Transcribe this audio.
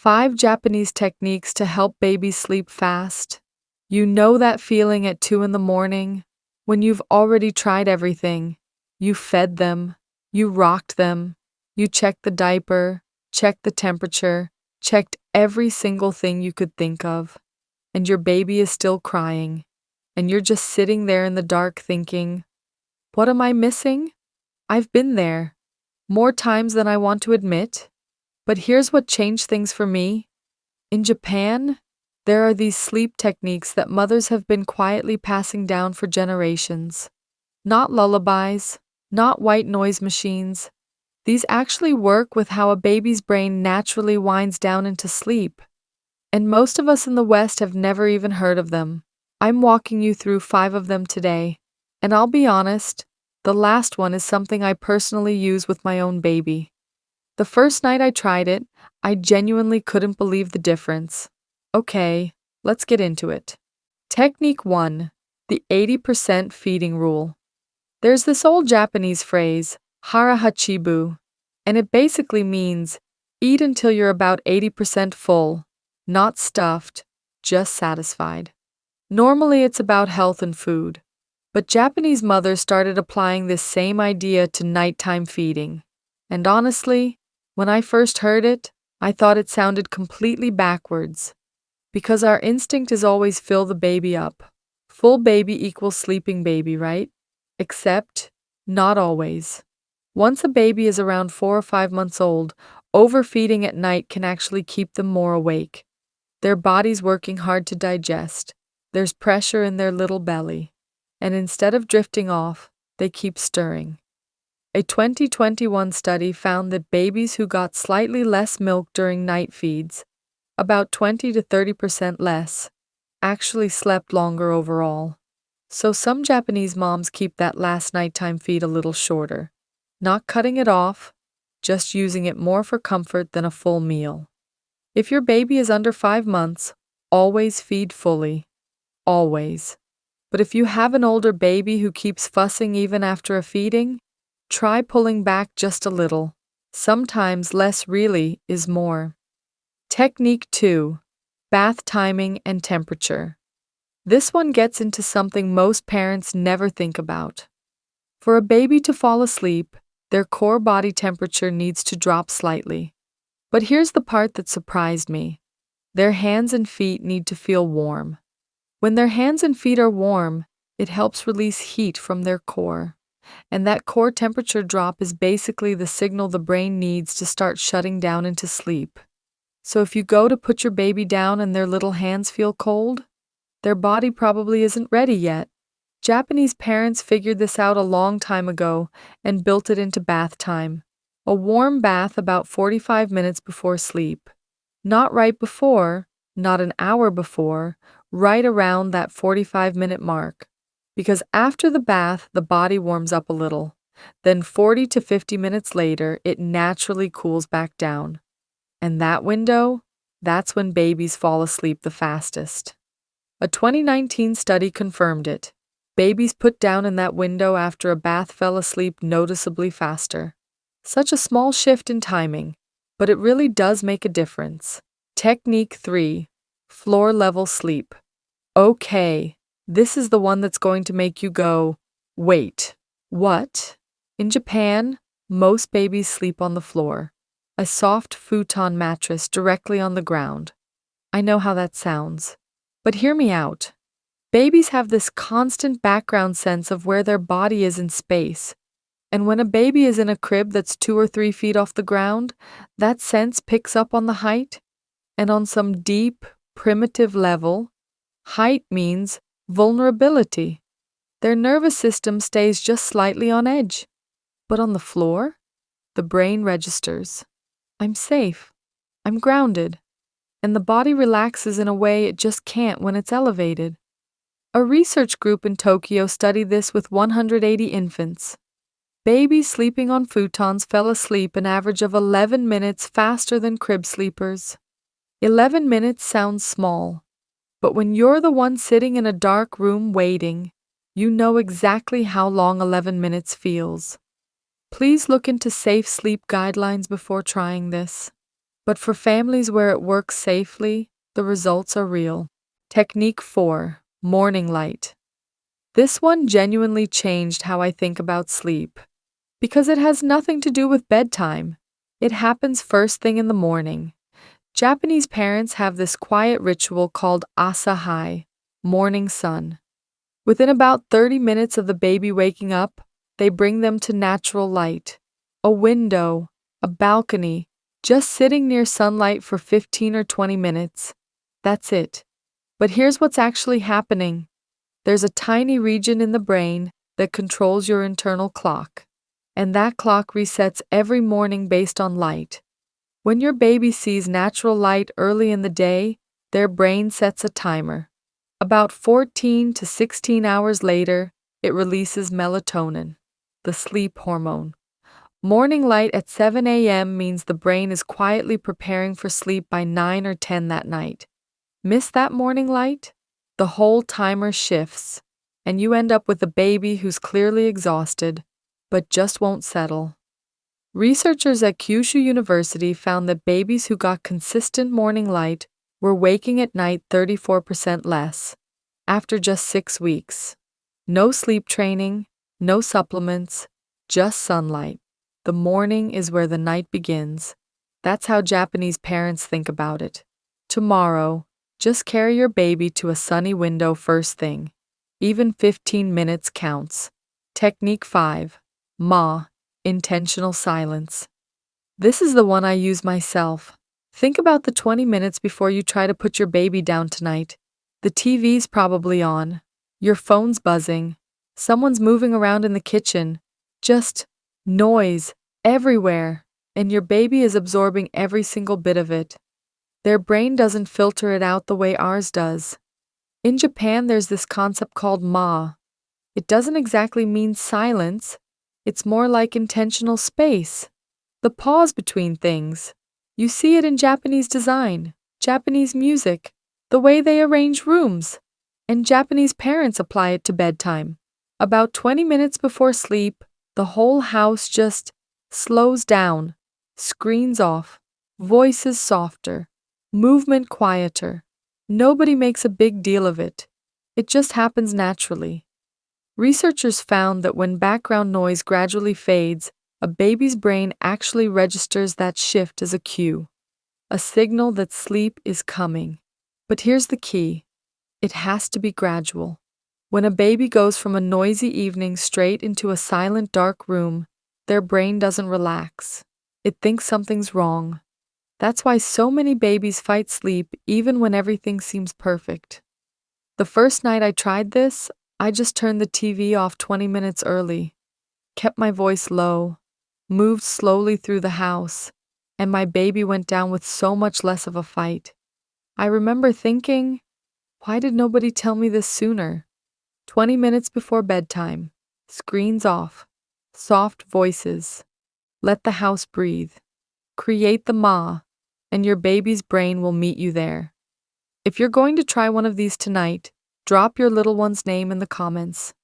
5 Japanese techniques to help babies sleep fast. You know that feeling at 2 in the morning when you've already tried everything. You fed them, you rocked them, you checked the diaper, checked the temperature, checked every single thing you could think of, and your baby is still crying, and you're just sitting there in the dark thinking, what am I missing? I've been there, more times than I want to admit. But here's what changed things for me. In Japan, there are these sleep techniques that mothers have been quietly passing down for generations. Not lullabies, not white noise machines. These actually work with how a baby's brain naturally winds down into sleep. And most of us in the West have never even heard of them. I'm walking you through 5 of them today. And I'll be honest, the last one is something I personally use with my own baby. The first night I tried it, I genuinely couldn't believe the difference. Okay, let's get into it. Technique 1. The 80% feeding rule. There's this old Japanese phrase, hara hachibu, and it basically means eat until you're about 80% full, not stuffed, just satisfied. Normally it's about health and food, but Japanese mothers started applying this same idea to nighttime feeding. And honestly, when I first heard it, I thought it sounded completely backwards. Because our instinct is always fill the baby up. Full baby equals sleeping baby, right? Except, not always. Once a baby is around 4 or 5 months old, overfeeding at night can actually keep them more awake. Their body's working hard to digest. There's pressure in their little belly. And instead of drifting off, they keep stirring. A 2021 study found that babies who got slightly less milk during night feeds, about 20 to 30% less, actually slept longer overall. So some Japanese moms keep that last nighttime feed a little shorter, not cutting it off, just using it more for comfort than a full meal. If your baby is under 5 months, always feed fully. Always. But if you have an older baby who keeps fussing even after a feeding, try pulling back just a little. Sometimes less really is more. Technique 2. Bath timing and temperature. This one gets into something most parents never think about. For a baby to fall asleep, their core body temperature needs to drop slightly. But here's the part that surprised me. Their hands and feet need to feel warm. When their hands and feet are warm, it helps release heat from their core. And that core temperature drop is basically the signal the brain needs to start shutting down into sleep. So if you go to put your baby down and their little hands feel cold, their body probably isn't ready yet. Japanese parents figured this out a long time ago and built it into bath time. A warm bath about 45 minutes before sleep. Not right before, not an hour before, right around that 45-minute mark. Because after the bath, the body warms up a little. Then 40 to 50 minutes later, it naturally cools back down. And that window, that's when babies fall asleep the fastest. A 2019 study confirmed it. Babies put down in that window after a bath fell asleep noticeably faster. Such a small shift in timing, but it really does make a difference. Technique 3. Floor-level sleep. Okay, this is the one that's going to make you go, wait, what? In Japan, most babies sleep on the floor, a soft futon mattress directly on the ground. I know how that sounds, but hear me out. Babies have this constant background sense of where their body is in space. And when a baby is in a crib that's 2 or 3 feet off the ground, that sense picks up on the height. And on some deep, primitive level, height means vulnerability. Their nervous system stays just slightly on edge. But on the floor, the brain registers. I'm safe. I'm grounded. And the body relaxes in a way it just can't when it's elevated. A research group in Tokyo studied this with 180 infants. Babies sleeping on futons fell asleep an average of 11 minutes faster than crib sleepers. 11 minutes sounds small, but when you're the one sitting in a dark room waiting, you know exactly how long 11 minutes feels. Please look into safe sleep guidelines before trying this. But for families where it works safely, the results are real. Technique 4. Morning light. This one genuinely changed how I think about sleep. Because it has nothing to do with bedtime. It happens first thing in the morning. Japanese parents have this quiet ritual called asahai, morning sun. Within about 30 minutes of the baby waking up, they bring them to natural light. A window, a balcony, just sitting near sunlight for 15 or 20 minutes. That's it. But here's what's actually happening. There's a tiny region in the brain that controls your internal clock. And that clock resets every morning based on light. When your baby sees natural light early in the day, their brain sets a timer. About 14 to 16 hours later, it releases melatonin, the sleep hormone. Morning light at 7 a.m. means the brain is quietly preparing for sleep by 9 or 10 that night. Miss that morning light? The whole timer shifts, and you end up with a baby who's clearly exhausted, but just won't settle. Researchers at Kyushu University found that babies who got consistent morning light were waking at night 34% less, after just 6 weeks. No sleep training, no supplements, just sunlight. The morning is where the night begins. That's how Japanese parents think about it. Tomorrow, just carry your baby to a sunny window first thing. Even 15 minutes counts. Technique 5. Ma, intentional silence. This is the one I use myself. Think about the 20 minutes before you try to put your baby down tonight. The TV's probably on. Your phone's buzzing. Someone's moving around in the kitchen. Just noise everywhere. And your baby is absorbing every single bit of it. Their brain doesn't filter it out the way ours does. In Japan, there's this concept called ma. It doesn't exactly mean silence. It's more like intentional space. The pause between things. You see it in Japanese design, Japanese music, the way they arrange rooms. And Japanese parents apply it to bedtime. About 20 minutes before sleep, the whole house just slows down, screens off, voices softer, movement quieter. Nobody makes a big deal of it. It just happens naturally. Researchers found that when background noise gradually fades, a baby's brain actually registers that shift as a cue, a signal that sleep is coming. But here's the key. It has to be gradual. When a baby goes from a noisy evening straight into a silent, dark room, their brain doesn't relax. It thinks something's wrong. That's why so many babies fight sleep even when everything seems perfect. The first night I tried this, I just turned the TV off 20 minutes early, kept my voice low, moved slowly through the house, and my baby went down with so much less of a fight. I remember thinking, why did nobody tell me this sooner? 20 minutes before bedtime, screens off, soft voices. Let the house breathe. Create the ma, and your baby's brain will meet you there. If you're going to try one of these tonight, drop your little one's name in the comments.